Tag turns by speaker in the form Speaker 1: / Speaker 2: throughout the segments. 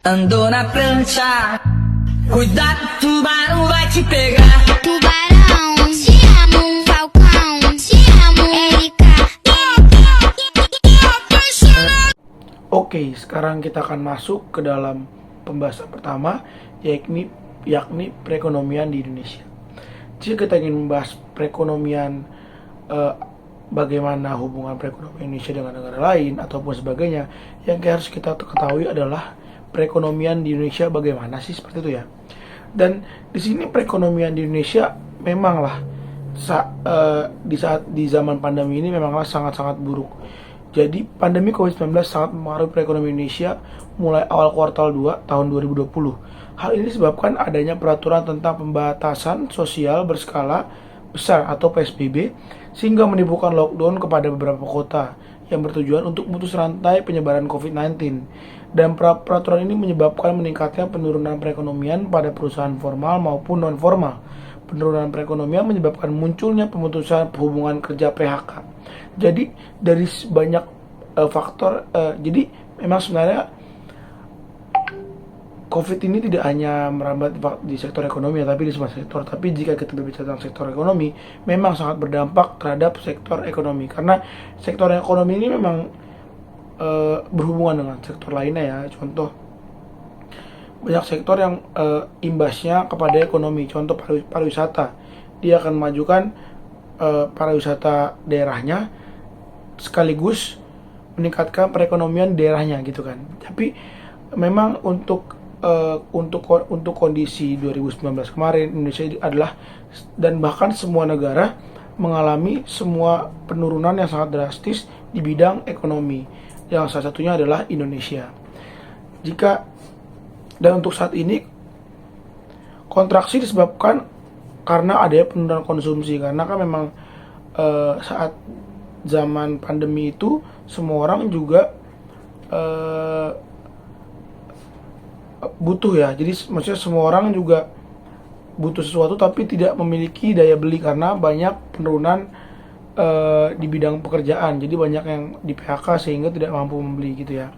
Speaker 1: Andou na prancha, cuidado, tubarão vai te pegar.
Speaker 2: Tubarão, te amo, Falcão, te amo, Erika.
Speaker 3: Oke, sekarang kita akan masuk ke dalam pembahasan pertama, yakni perekonomian di Indonesia. Jika kita ingin membahas perekonomian, bagaimana hubungan perekonomian Indonesia dengan negara lain ataupun sebagainya, yang harus kita ketahui adalah perekonomian di Indonesia bagaimana sih, seperti itu ya. Dan di sini perekonomian di Indonesia memanglah di zaman pandemi ini memanglah sangat-sangat buruk. Jadi pandemi COVID-19 sangat mempengaruhi perekonomian Indonesia mulai awal kuartal 2 tahun 2020. Hal ini disebabkan adanya peraturan tentang pembatasan sosial berskala besar atau PSBB, sehingga menimbulkan lockdown kepada beberapa kota yang bertujuan untuk memutus rantai penyebaran COVID-19. Dan peraturan ini menyebabkan meningkatnya penurunan perekonomian pada perusahaan formal maupun non-formal. Penurunan perekonomian menyebabkan munculnya pemutusan hubungan kerja PHK. Jadi dari banyak faktor, jadi memang sebenarnya COVID ini tidak hanya merambat di sektor ekonomi, tapi di semua sektor. Tapi jika kita berbicara tentang sektor ekonomi, memang sangat berdampak terhadap sektor ekonomi. Karena sektor ekonomi ini memang berhubungan dengan sektor lainnya ya. Contoh, banyak sektor yang imbasnya kepada ekonomi. Contoh pariwisata, dia akan memajukan pariwisata daerahnya sekaligus meningkatkan perekonomian daerahnya gitu kan. Tapi memang untuk kondisi 2019 kemarin, Indonesia adalah, dan bahkan semua negara mengalami semua penurunan yang sangat drastis di bidang ekonomi, yang salah satunya adalah Indonesia. Dan untuk saat ini kontraksi disebabkan karena adanya penurunan konsumsi, karena kan memang saat zaman pandemi itu semua orang juga butuh ya. Jadi maksudnya semua orang juga butuh sesuatu tapi tidak memiliki daya beli karena banyak penurunan di bidang pekerjaan. Jadi banyak yang di PHK sehingga tidak mampu membeli gitu ya.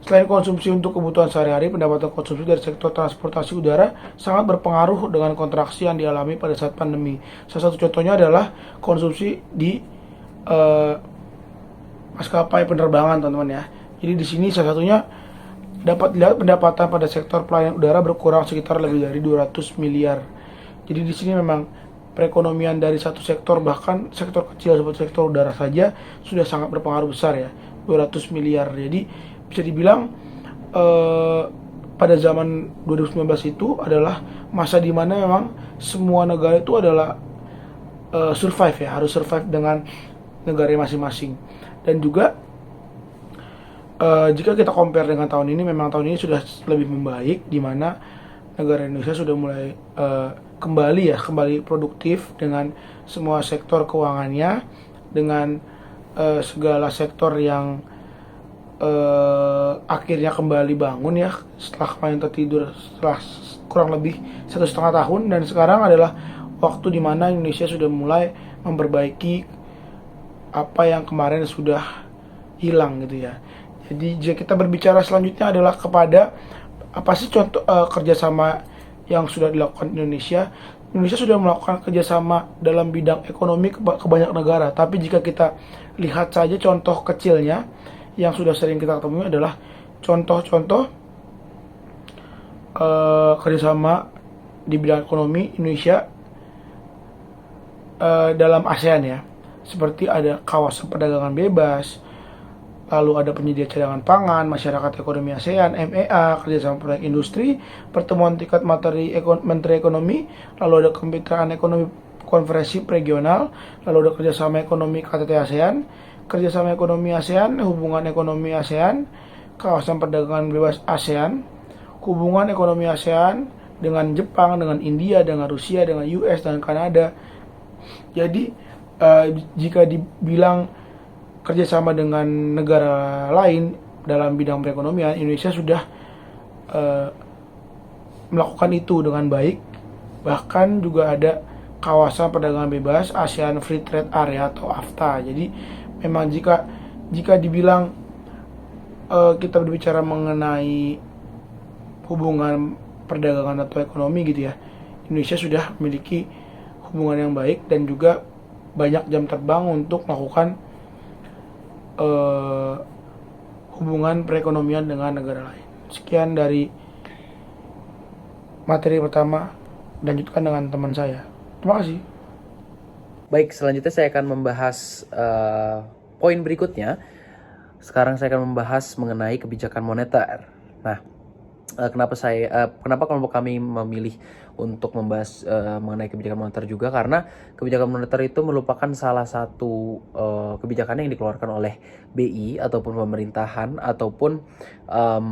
Speaker 3: Selain konsumsi untuk kebutuhan sehari-hari, pendapatan konsumsi dari sektor transportasi udara sangat berpengaruh dengan kontraksi yang dialami pada saat pandemi. Salah satu contohnya adalah konsumsi di maskapai penerbangan, teman-teman ya. Jadi di sini salah satunya dapat dilihat pendapatan pada sektor pelayanan udara berkurang sekitar lebih dari 200 miliar. Jadi di sini memang perekonomian dari satu sektor, bahkan sektor kecil seperti sektor udara saja sudah sangat berpengaruh besar ya, 200 miliar. Jadi bisa dibilang pada zaman 2019 itu adalah masa di mana memang semua negara itu adalah survive ya, harus survive dengan negara masing-masing. Dan juga jika kita compare dengan tahun ini, memang tahun ini sudah lebih membaik, di mana negara Indonesia sudah mulai kembali produktif dengan semua sektor keuangannya, dengan segala sektor yang akhirnya kembali bangun ya setelah kemarin tertidur setelah kurang lebih 1,5 tahun. Dan sekarang adalah waktu di mana Indonesia sudah mulai memperbaiki apa yang kemarin sudah hilang gitu ya. Jadi jika kita berbicara selanjutnya adalah kepada apa sih contoh kerjasama yang sudah dilakukan Indonesia. Indonesia sudah melakukan kerjasama dalam bidang ekonomi ke banyak negara. Tapi jika kita lihat saja contoh kecilnya yang sudah sering kita temui adalah contoh-contoh kerjasama di bidang ekonomi Indonesia dalam ASEAN ya. Seperti ada kawasan perdagangan bebas, lalu ada penyedia cadangan pangan, masyarakat ekonomi ASEAN, MEA, kerjasama proyek industri, pertemuan tingkat menteri ekonomi, lalu ada kemitraan ekonomi konferensi regional, lalu ada kerjasama ekonomi KTT ASEAN, kerjasama ekonomi ASEAN, hubungan ekonomi ASEAN, kawasan perdagangan bebas ASEAN, hubungan ekonomi ASEAN dengan Jepang, dengan India, dengan Rusia, dengan US, dan Kanada. Jadi jika dibilang kerjasama dengan negara lain dalam bidang perekonomian, Indonesia sudah melakukan itu dengan baik. Bahkan juga ada kawasan perdagangan bebas ASEAN Free Trade Area atau AFTA. Jadi memang jika dibilang kita berbicara mengenai hubungan perdagangan atau ekonomi gitu ya, Indonesia sudah memiliki hubungan yang baik dan juga banyak jam terbang untuk melakukan hubungan perekonomian dengan negara lain. Sekian dari materi pertama, lanjutkan dengan teman saya. Terima kasih.
Speaker 4: Baik, selanjutnya saya akan membahas poin berikutnya. Sekarang saya akan membahas mengenai kebijakan moneter. Nah, kenapa kelompok kami memilih untuk membahas mengenai kebijakan moneter juga, karena kebijakan moneter itu merupakan salah satu kebijakan yang dikeluarkan oleh BI ataupun pemerintahan ataupun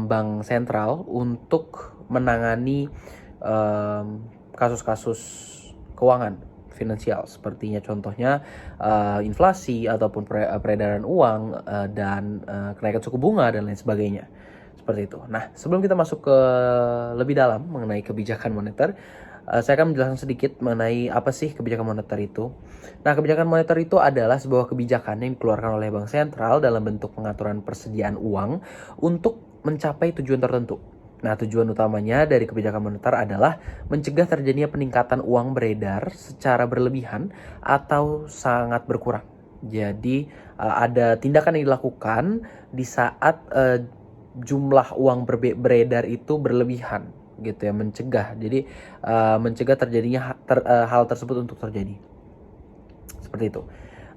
Speaker 4: bank sentral untuk menangani kasus-kasus keuangan finansial, sepertinya contohnya inflasi ataupun peredaran uang dan kenaikan suku bunga dan lain sebagainya. Seperti itu. Nah, sebelum kita masuk ke lebih dalam mengenai kebijakan moneter, saya akan menjelaskan sedikit mengenai apa sih kebijakan moneter itu. Nah, kebijakan moneter itu adalah sebuah kebijakan yang dikeluarkan oleh bank sentral dalam bentuk pengaturan persediaan uang untuk mencapai tujuan tertentu. Nah, tujuan utamanya dari kebijakan moneter adalah mencegah terjadinya peningkatan uang beredar secara berlebihan atau sangat berkurang. Jadi, ada tindakan yang dilakukan di saat jumlah uang beredar itu berlebihan gitu ya, mencegah. Jadi mencegah terjadinya hal tersebut untuk terjadi. Seperti itu.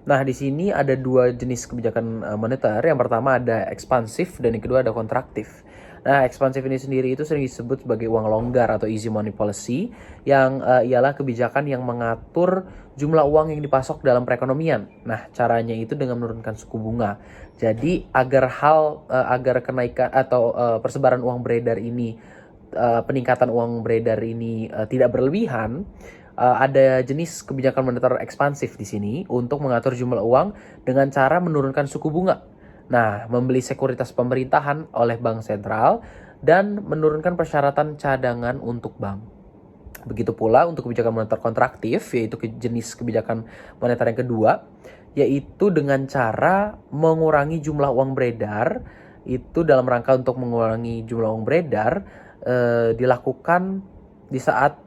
Speaker 4: Nah, di sini ada dua jenis kebijakan moneter. Yang pertama ada ekspansif dan yang kedua ada kontraktif. Nah, ekspansif ini sendiri itu sering disebut sebagai uang longgar atau easy money policy, yang ialah kebijakan yang mengatur jumlah uang yang dipasok dalam perekonomian. Nah, caranya itu dengan menurunkan suku bunga. Jadi agar kenaikan atau persebaran uang beredar ini, peningkatan uang beredar ini tidak berlebihan, ada jenis kebijakan moneter ekspansif di sini untuk mengatur jumlah uang dengan cara menurunkan suku bunga. Nah, membeli sekuritas pemerintahan oleh bank sentral dan menurunkan persyaratan cadangan untuk bank. Begitu pula untuk kebijakan moneter kontraktif, yaitu jenis kebijakan moneter yang kedua, yaitu dengan cara mengurangi jumlah uang beredar. Itu dalam rangka untuk mengurangi jumlah uang beredar dilakukan di saat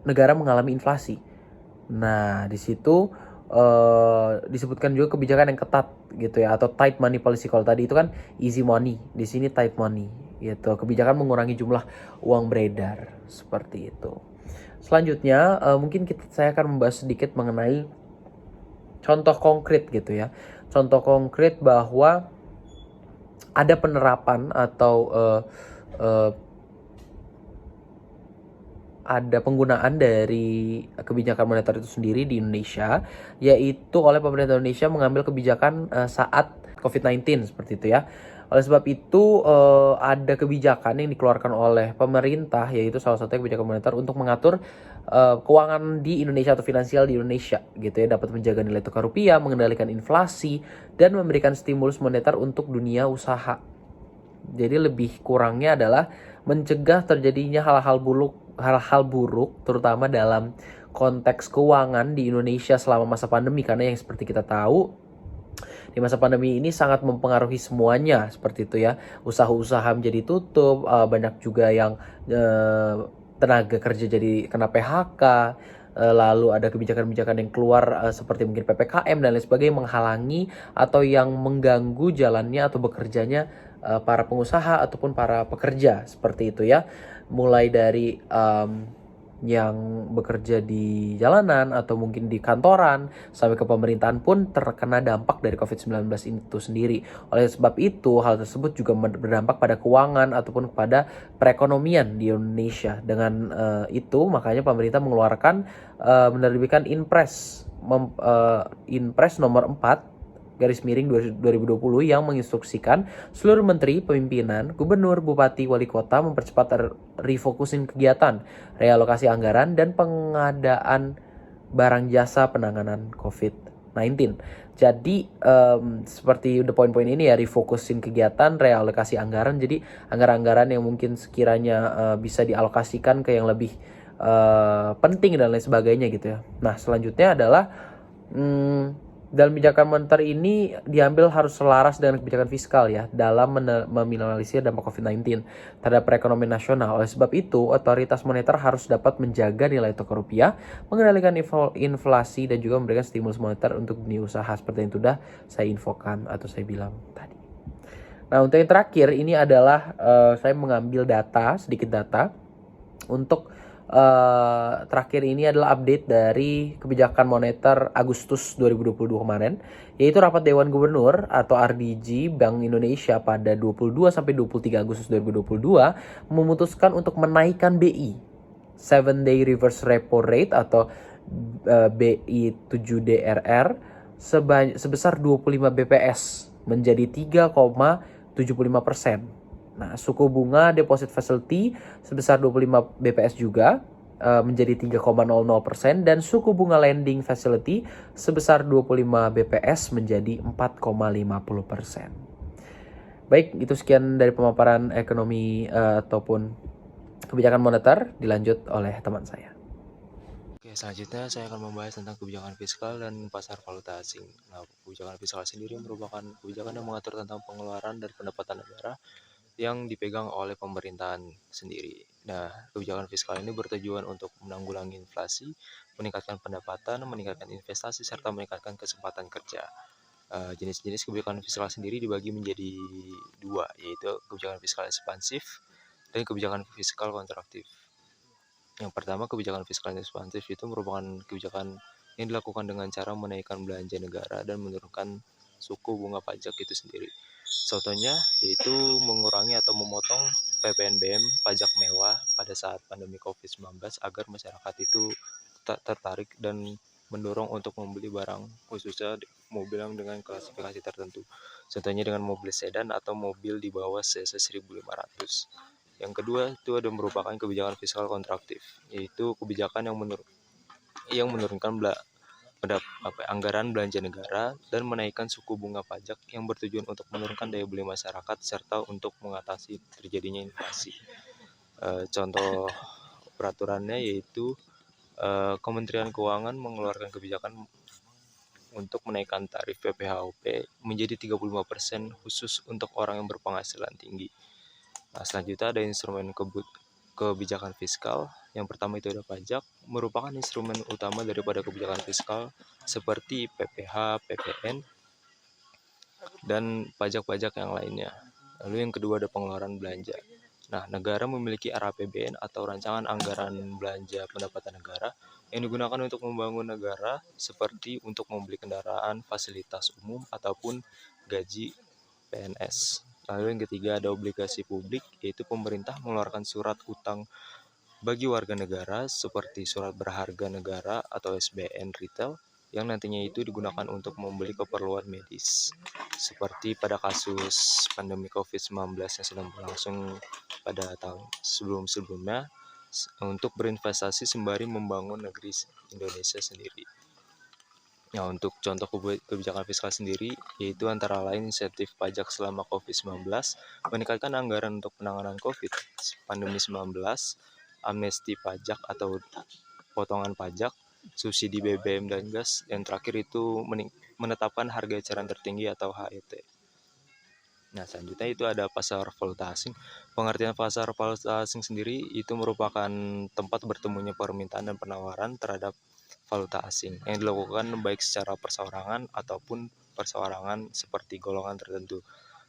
Speaker 4: negara mengalami inflasi. Nah, di situ disebutkan juga kebijakan yang ketat gitu ya, atau tight money policy. Kalau tadi itu kan easy money, di sini tight money gitu. Kebijakan mengurangi jumlah uang beredar seperti itu. Selanjutnya mungkin saya akan membahas sedikit mengenai contoh konkret gitu ya. Contoh konkret bahwa ada penerapan atau ada penggunaan dari kebijakan moneter itu sendiri di Indonesia, yaitu oleh pemerintah Indonesia mengambil kebijakan saat COVID-19 seperti itu ya. Oleh sebab itu ada kebijakan yang dikeluarkan oleh pemerintah, yaitu salah satunya kebijakan moneter untuk mengatur keuangan di Indonesia atau finansial di Indonesia gitu ya, dapat menjaga nilai tukar rupiah, mengendalikan inflasi, dan memberikan stimulus moneter untuk dunia usaha. Jadi lebih kurangnya adalah mencegah terjadinya hal-hal buruk terutama dalam konteks keuangan di Indonesia selama masa pandemi, karena yang seperti kita tahu di masa pandemi ini sangat mempengaruhi semuanya seperti itu ya. Usaha-usaha menjadi tutup, banyak juga yang tenaga kerja jadi kena PHK, lalu ada kebijakan-kebijakan yang keluar seperti mungkin PPKM dan lain sebagainya, menghalangi atau yang mengganggu jalannya atau bekerjanya para pengusaha ataupun para pekerja seperti itu ya. Mulai dari yang bekerja di jalanan atau mungkin di kantoran sampai ke pemerintahan pun terkena dampak dari COVID-19 itu sendiri. Oleh sebab itu, hal tersebut juga berdampak pada keuangan ataupun kepada perekonomian di Indonesia. Dengan itu, makanya pemerintah mengeluarkan menerbitkan Inpres nomor 4 garis miring 2020 yang menginstruksikan seluruh menteri, pimpinan, gubernur, bupati, wali kota mempercepat refocusing kegiatan, realokasi anggaran, dan pengadaan barang jasa penanganan COVID-19. Jadi seperti the poin-poin ini ya, refocusing kegiatan, realokasi anggaran. Jadi anggaran-anggaran yang mungkin sekiranya bisa dialokasikan ke yang lebih penting dan lain sebagainya gitu ya. Nah, selanjutnya adalah Dalam kebijakan moneter ini diambil harus selaras dengan kebijakan fiskal ya dalam meminimalisir dampak COVID-19 terhadap perekonomian nasional. Oleh sebab itu, otoritas moneter harus dapat menjaga nilai tukar rupiah, mengendalikan inflasi dan juga memberikan stimulus moneter untuk dunia usaha seperti yang sudah saya infokan atau saya bilang tadi. Nah, untuk yang terakhir ini adalah saya mengambil sedikit data untuk terakhir ini adalah update dari kebijakan moneter Agustus 2022 kemarin, yaitu rapat Dewan Gubernur atau RDG Bank Indonesia pada 22 sampai 23 Agustus 2022 memutuskan untuk menaikkan BI 7-day reverse repo rate atau BI 7DRR sebesar 25 BPS menjadi 3,75%. Nah, suku bunga deposit facility sebesar 25 BPS juga menjadi 3,00% dan suku bunga lending facility sebesar 25 BPS menjadi 4,50%. Baik, itu sekian dari pemaparan ekonomi ataupun kebijakan moneter. Dilanjut oleh teman saya.
Speaker 5: Oke, selanjutnya saya akan membahas tentang kebijakan fiskal dan pasar valuta asing. Nah, kebijakan fiskal sendiri merupakan kebijakan yang mengatur tentang pengeluaran dan pendapatan negara yang dipegang oleh pemerintahan sendiri. Nah, kebijakan fiskal ini bertujuan untuk menanggulangi inflasi, meningkatkan pendapatan, meningkatkan investasi, serta meningkatkan kesempatan kerja. Jenis-jenis kebijakan fiskal sendiri dibagi menjadi dua, yaitu kebijakan fiskal ekspansif dan kebijakan fiskal kontraktif. Yang pertama, kebijakan fiskal ekspansif itu merupakan kebijakan yang dilakukan dengan cara menaikkan belanja negara dan menurunkan suku bunga pajak itu sendiri. Contohnya yaitu mengurangi atau memotong PPNBM pajak mewah pada saat pandemi COVID-19 agar masyarakat itu tertarik dan mendorong untuk membeli barang, khususnya mobil yang dengan klasifikasi tertentu. Contohnya dengan mobil sedan atau mobil di bawah cc 1500. Yang kedua itu ada merupakan kebijakan fiskal kontraktif, yaitu kebijakan yang menurunkan anggaran belanja negara dan menaikkan suku bunga pajak yang bertujuan untuk menurunkan daya beli masyarakat serta untuk mengatasi terjadinya inflasi. Contoh peraturannya yaitu Kementerian Keuangan mengeluarkan kebijakan untuk menaikkan tarif PPHUP menjadi 35% khusus untuk orang yang berpenghasilan tinggi. Nah, selanjutnya ada instrumen kebijakan fiskal. Yang pertama itu ada pajak, merupakan instrumen utama daripada kebijakan fiskal seperti PPH, PPN, dan pajak-pajak yang lainnya. Lalu yang kedua ada pengeluaran belanja. Nah, negara memiliki RAPBN atau Rancangan Anggaran Belanja Pendapatan Negara yang digunakan untuk membangun negara seperti untuk membeli kendaraan, fasilitas umum, ataupun gaji PNS. Lalu yang ketiga ada obligasi publik, yaitu pemerintah mengeluarkan surat utang bagi warga negara seperti surat berharga negara atau SBN retail yang nantinya itu digunakan untuk membeli keperluan medis seperti pada kasus pandemi COVID-19 yang sedang berlangsung pada tahun sebelum-sebelumnya untuk berinvestasi sembari membangun negeri Indonesia sendiri. Nah, untuk contoh kebijakan fiskal sendiri, yaitu antara lain insentif pajak selama COVID-19, meningkatkan anggaran untuk penanganan COVID, pandemi 19, amnesti pajak atau potongan pajak, subsidi BBM dan gas, dan terakhir itu menetapkan harga eceran tertinggi atau HET. Nah, selanjutnya itu ada pasar valuta asing. Pengertian pasar valuta asing sendiri itu merupakan tempat bertemunya permintaan dan penawaran terhadap valuta asing yang dilakukan baik secara perseorangan ataupun perseorangan seperti golongan tertentu.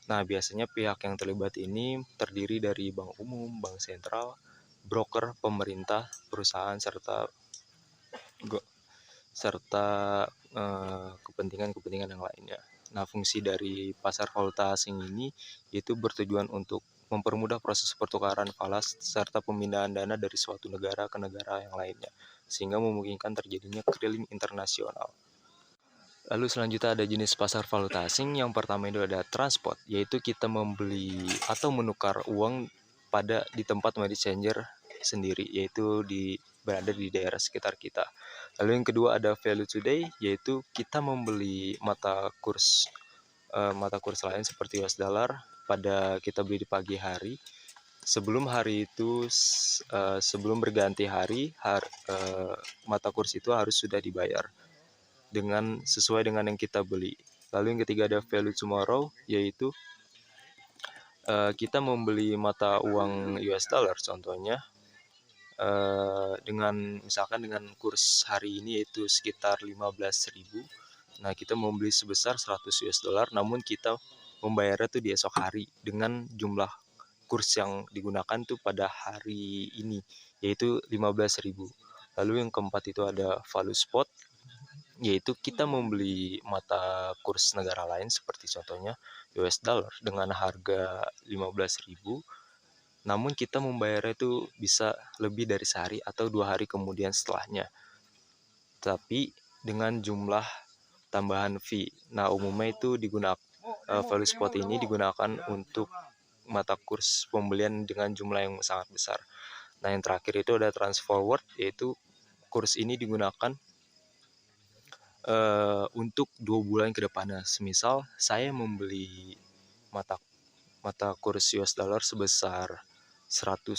Speaker 5: Nah, biasanya pihak yang terlibat ini terdiri dari bank umum, bank sentral, broker, pemerintah, perusahaan, serta kepentingan-kepentingan yang lainnya. Nah, fungsi dari pasar valuta asing ini itu bertujuan untuk mempermudah proses pertukaran falas serta pemindahan dana dari suatu negara ke negara yang lainnya, sehingga memungkinkan terjadinya keliling internasional. Lalu selanjutnya ada jenis pasar valuta asing. Yang pertama itu ada transport, yaitu kita membeli atau menukar uang di tempat money changer sendiri, yaitu berada di daerah sekitar kita. Lalu yang kedua ada value today, yaitu kita membeli mata kurs lain seperti US dollar pada kita beli di pagi hari. Sebelum hari itu, sebelum berganti hari, mata kurs itu harus sudah dibayar. sesuai dengan yang kita beli. Lalu yang ketiga ada value tomorrow, yaitu kita membeli mata uang US dollar contohnya misalkan dengan kurs hari ini yaitu sekitar 15.000. Nah, kita membeli sebesar 100 US dollar, namun kita membayarnya tuh di esok hari dengan jumlah kurs yang digunakan tuh pada hari ini, yaitu 15.000. Lalu yang keempat itu ada value spot, yaitu kita membeli mata kurs negara lain seperti contohnya US dollar dengan harga 15.000, namun kita membayarnya itu bisa lebih dari sehari atau 2 hari kemudian setelahnya, tapi dengan jumlah tambahan fee. Nah, umumnya itu value spot ini digunakan untuk mata kurs pembelian dengan jumlah yang sangat besar. Nah, yang terakhir itu ada trans forward, yaitu kurs ini digunakan untuk 2 bulan ke depannya. Semisal saya membeli mata kurs US dollar sebesar 100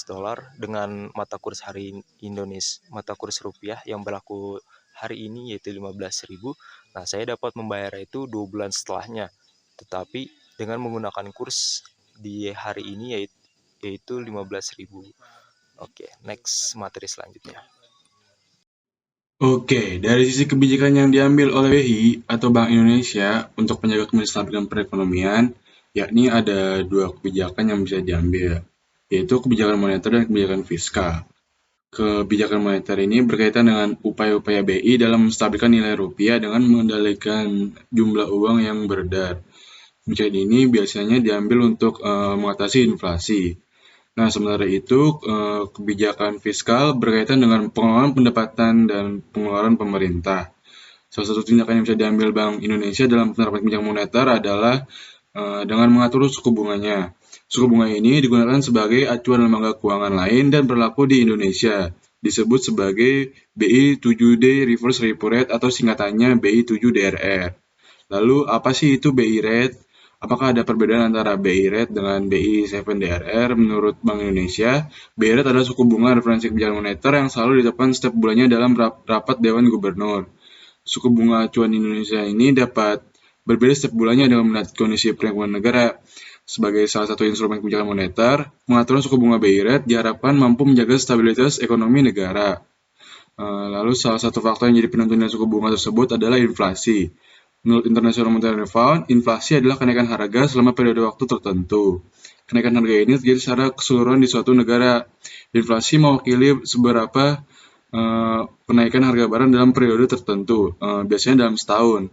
Speaker 5: dolar dengan mata kurs mata kurs rupiah yang berlaku hari ini yaitu 15.000. Nah, saya dapat membayar itu 2 bulan setelahnya, tetapi dengan menggunakan kurs di hari ini yaitu 15.000. Oke, next materi selanjutnya.
Speaker 6: Oke, dari sisi kebijakan yang diambil oleh BI atau Bank Indonesia untuk menjaga menstabilkan perekonomian, yakni ada 2 kebijakan yang bisa diambil, yaitu kebijakan moneter dan kebijakan fiskal. Kebijakan moneter ini berkaitan dengan upaya-upaya BI dalam menstabilkan nilai rupiah dengan mengendalikan jumlah uang yang beredar. Kebijakan ini biasanya diambil untuk mengatasi inflasi. Nah, sementara itu, kebijakan fiskal berkaitan dengan pengelolaan pendapatan dan pengeluaran pemerintah. Salah satu tindakan yang bisa diambil Bank Indonesia dalam penerapan kebijakan moneter adalah dengan mengatur suku bunganya. Suku bunga ini digunakan sebagai acuan lembaga keuangan lain dan berlaku di Indonesia. Disebut sebagai BI 7D Reverse Repo Rate atau singkatannya BI 7DRR. Lalu, apa sih itu BI Rate? Apakah ada perbedaan antara BI Rate dengan BI 7DRR? Menurut Bank Indonesia, BI Rate adalah suku bunga referensi kebijakan moneter yang selalu ditetapkan setiap bulannya dalam rapat Dewan Gubernur. Suku bunga acuan Indonesia ini dapat berbeda setiap bulannya dengan melihat kondisi perekonomian negara. Sebagai salah satu instrumen kebijakan moneter, pengaturan suku bunga BI Rate diharapkan mampu menjaga stabilitas ekonomi negara. Lalu salah satu faktor yang jadi penentu nilai suku bunga tersebut adalah inflasi. Menurut International Monetary Fund, inflasi adalah kenaikan harga selama periode waktu tertentu. Kenaikan harga ini terjadi secara keseluruhan di suatu negara. Inflasi mewakili seberapa kenaikan harga barang dalam periode tertentu, biasanya dalam setahun.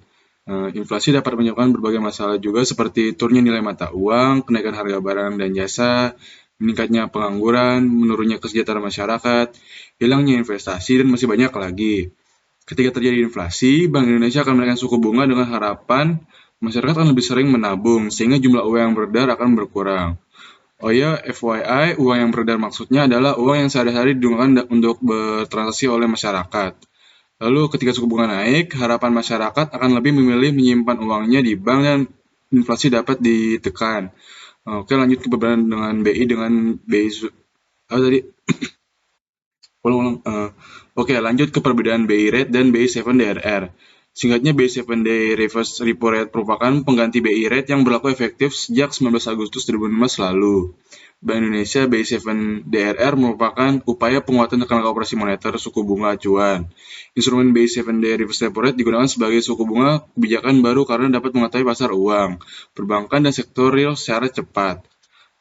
Speaker 6: Inflasi dapat menyebabkan berbagai masalah juga seperti turunnya nilai mata uang, kenaikan harga barang dan jasa, meningkatnya pengangguran, menurunnya kesejahteraan masyarakat, hilangnya investasi, dan masih banyak lagi. Ketika terjadi inflasi, Bank Indonesia akan menaikkan suku bunga dengan harapan masyarakat akan lebih sering menabung, sehingga jumlah uang yang beredar akan berkurang. Oh ya, FYI, uang yang beredar maksudnya adalah uang yang sehari-hari digunakan untuk bertransaksi oleh masyarakat. Lalu ketika suku bunga naik, harapan masyarakat akan lebih memilih menyimpan uangnya di bank dan inflasi dapat ditekan. Oke, lanjut ke perbedaan dengan BI Oke, lanjut ke perbedaan BI Rate dan BI 7DRR. Singkatnya, BI 7D Reverse Repo Rate merupakan pengganti BI Rate yang berlaku efektif sejak 19 Agustus 2015 lalu. Bank Indonesia BI 7DRR merupakan upaya penguatan tekan operasi moneter suku bunga acuan. Instrumen BI 7D Reverse Repo Rate digunakan sebagai suku bunga kebijakan baru karena dapat mengetahui pasar uang, perbankan, dan sektor real secara cepat.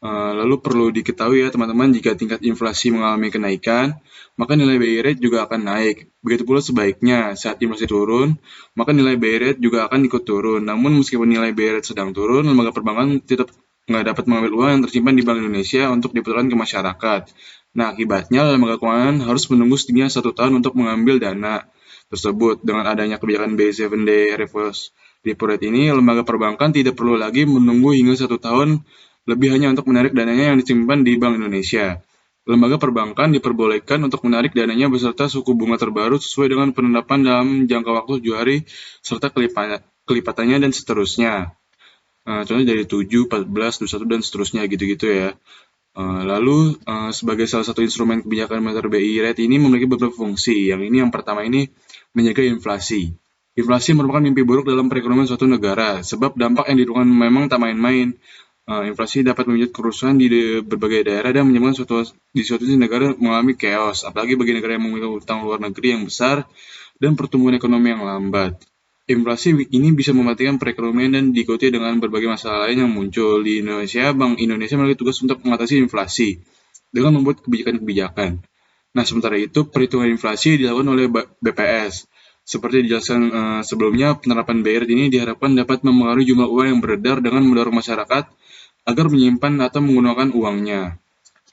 Speaker 6: Lalu perlu diketahui ya teman-teman, jika tingkat inflasi mengalami kenaikan, maka nilai BI Rate juga akan naik. Begitu pula sebaiknya, saat inflasi turun, maka nilai BI Rate juga akan ikut turun. Namun meskipun nilai BI Rate sedang turun, lembaga perbankan tetap nggak dapat mengambil uang yang tersimpan di Bank Indonesia untuk diputarkan ke masyarakat. Nah, akibatnya lembaga keuangan harus menunggu setidaknya 1 tahun untuk mengambil dana tersebut. Dengan adanya kebijakan BI 7D Reverse Repo Rate ini, lembaga perbankan tidak perlu lagi menunggu hingga 1 tahun lebih hanya untuk menarik dananya yang disimpan di Bank Indonesia. Lembaga perbankan diperbolehkan untuk menarik dananya beserta suku bunga terbaru sesuai dengan penetapan dalam jangka waktu 7 hari serta kelipatannya dan seterusnya. Contohnya dari 7, 14, 21, dan seterusnya gitu-gitu ya. Sebagai salah satu instrumen kebijakan moneter BI Rate ini memiliki beberapa fungsi. Yang pertama ini menjaga inflasi. Inflasi merupakan mimpi buruk dalam perekonomian suatu negara, sebab dampak yang ditimbulkan memang tak main-main. Inflasi dapat memicu kerusuhan di berbagai daerah dan menyebabkan suatu negara mengalami chaos, apalagi bagi negara yang memiliki utang luar negeri yang besar dan pertumbuhan ekonomi yang lambat. Inflasi ini bisa mematikan perekonomian dan diikuti dengan berbagai masalah lain yang muncul. Di Indonesia, Bank Indonesia memiliki tugas untuk mengatasi inflasi dengan membuat kebijakan-kebijakan. Nah, sementara itu perhitungan inflasi dilakukan oleh BPS. Seperti dijelaskan sebelumnya, penerapan BI Rate ini diharapkan dapat mempengaruhi jumlah uang yang beredar dengan mendorong masyarakat agar menyimpan atau menggunakan uangnya.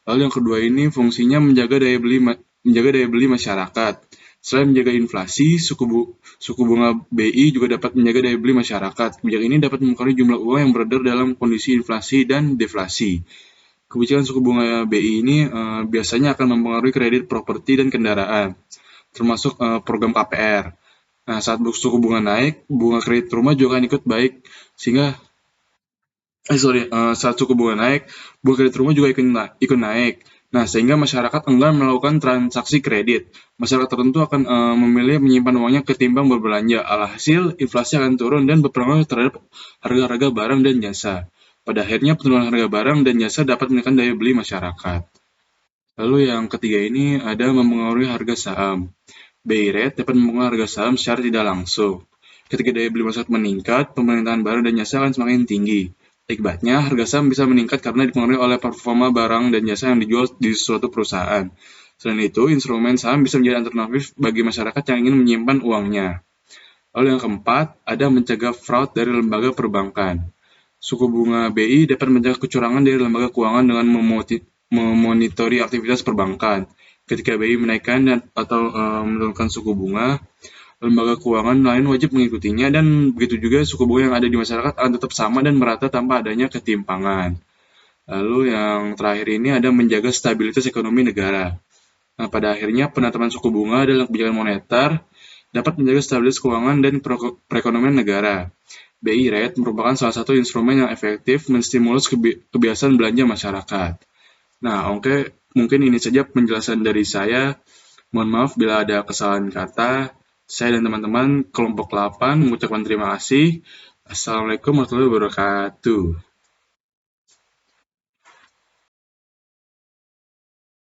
Speaker 6: Lalu yang kedua ini fungsinya menjaga daya beli masyarakat. Selain menjaga inflasi, suku bunga BI juga dapat menjaga daya beli masyarakat. Kebijakan ini dapat mempengaruhi jumlah uang yang beredar dalam kondisi inflasi dan deflasi. Kebijakan suku bunga BI ini biasanya akan mempengaruhi kredit properti dan kendaraan, termasuk program KPR. Nah, saat suku bunga naik, bunga kredit rumah juga akan ikut baik, sehingga saat suku bunga naik, bunga kredit rumah juga ikut naik. Nah, sehingga masyarakat enggan melakukan transaksi kredit. Masyarakat tertentu akan memilih menyimpan uangnya ketimbang berbelanja. Alhasil, inflasi akan turun dan berpengaruh terhadap harga-harga barang dan jasa. Pada akhirnya, penurunan harga barang dan jasa dapat menekan daya beli masyarakat. Lalu yang ketiga ini ada mempengaruhi harga saham. BI Rate dapat mempengaruhi harga saham secara tidak langsung. Ketika daya beli masyarakat meningkat, pemerintahan barang dan jasa akan semakin tinggi. Akibatnya, harga saham bisa meningkat karena dipengaruhi oleh performa barang dan jasa yang dijual di suatu perusahaan. Selain itu, instrumen saham bisa menjadi alternatif bagi masyarakat yang ingin menyimpan uangnya. Lalu yang keempat, ada mencegah fraud dari lembaga perbankan. Suku bunga BI dapat mencegah kecurangan dari lembaga keuangan dengan memonitori aktivitas perbankan. Ketika BI menaikkan atau menurunkan suku bunga, lembaga keuangan lain wajib mengikutinya, dan begitu juga suku bunga yang ada di masyarakat akan tetap sama dan merata tanpa adanya ketimpangan. Lalu yang terakhir ini ada menjaga stabilitas ekonomi negara. Nah, pada akhirnya penetapan suku bunga dalam kebijakan moneter dapat menjaga stabilitas keuangan dan perekonomian negara. BI Rate merupakan salah satu instrumen yang efektif menstimulus kebiasaan belanja masyarakat. Nah, oke, mungkin ini saja penjelasan dari saya. Mohon maaf bila ada kesalahan kata. Saya dan teman-teman kelompok 8 mengucapkan terima kasih. Assalamualaikum warahmatullahi wabarakatuh.